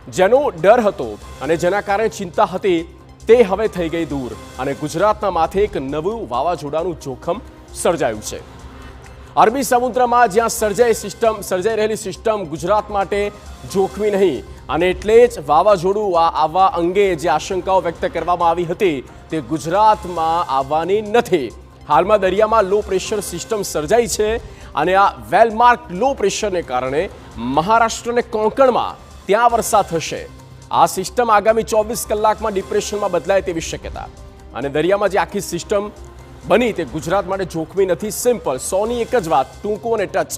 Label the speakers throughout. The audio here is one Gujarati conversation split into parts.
Speaker 1: જેનો ડર હતો અને જેના કારણે ચિંતા હતી તે હવે થઈ ગઈ દૂર અને ગુજરાતના માથે એક નવું વાવાઝોડાનું જોખમ સર્જાયું છે। અરબી સમુદ્રમાં જ્યાં સર્જાઈ રહેલી સિસ્ટમ ગુજરાત માટે જોખમી નહીં અને એટલે જ વાવાઝોડું આવવા અંગે જે આશંકાઓ વ્યક્ત કરવામાં આવી હતી તે ગુજરાતમાં આવવાની નથી। હાલમાં દરિયામાં લો પ્રેશર સિસ્ટમ સર્જાઈ છે અને આ વેલમાર્ક લો પ્રેશરને કારણે મહારાષ્ટ્ર અને કોંકણમાં ત્યાં વરસાદ થશે। આ સિસ્ટમ આગામી 24 કલાકમાં ડિપ્રેશનમાં બદલાય તેવી શક્યતા અને દરિયામાં જે આખી સિસ્ટમ બની તે ગુજરાત માટે જોખમી નથી। સિમ્પલ 100ની એક જ વાત, ટૂંકો અને ટચ।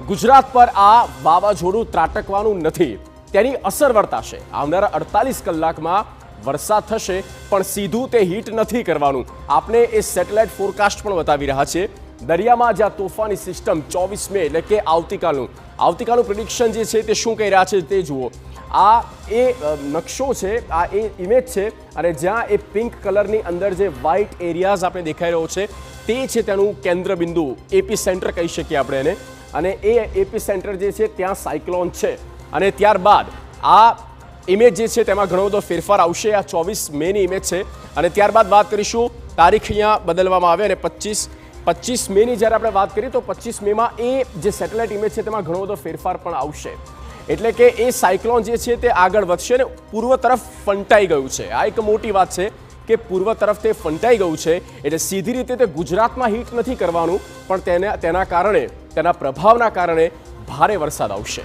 Speaker 1: ગુજરાત પર આ વાવાઝોડું ત્રાટકવાનું નથી, તેની અસર વર્તાશે। આવનારા 48 કલાકમાં વરસાદ થશે પણ સીધું તે હિટ નથી કરવાનું। આપણે એ સેટેલાઇટ ફોરકાસ્ટ પણ બતાવી રહ્યા છે। દરિયામાં જ્યાં તોફાની સિસ્ટમ 24 મે એટલે કે આવતીકાલનું પ્રિડિક્શન જે છે તે શું કહી રહ્યા છે તે જુઓ। આ એ નકશો છે, આ એ ઇમેજ છે અને જ્યાં એ પિંક કલરની અંદર જે વ્હાઇટ એરિયાઝ આપણે દેખાઈ રહ્યો છે તે છે તેનું કેન્દ્ર બિંદુ, એપી સેન્ટર કહી શકીએ આપણે એને। અને એ એપી સેન્ટર જે છે ત્યાં સાયક્લોન છે અને ત્યારબાદ આ ઇમેજ જે છે તેમાં ઘણો બધો ફેરફાર આવશે। આ 24 મેની ઇમેજ છે અને ત્યારબાદ વાત કરીશું, તારીખ અહીંયા બદલવામાં આવે અને 25 મેની જ્યારે આપણે વાત કરીએ તો 25 મેમાં એ જે સેટેલાઇટ ઇમેજ છે તેમાં ઘણો બધો ફેરફાર પણ આવશે। એટલે કે એ સાયક્લોન જે છે તે આગળ વધશે અને પૂર્વ તરફ ફંટાઈ ગયું છે। આ એક મોટી વાત છે કે પૂર્વ તરફ તે ફંટાઈ ગયું છે એટલે સીધી રીતે તે ગુજરાતમાં હિટ નથી કરવાનું પણ તેના કારણે, તેના પ્રભાવના કારણે ભારે વરસાદ આવશે।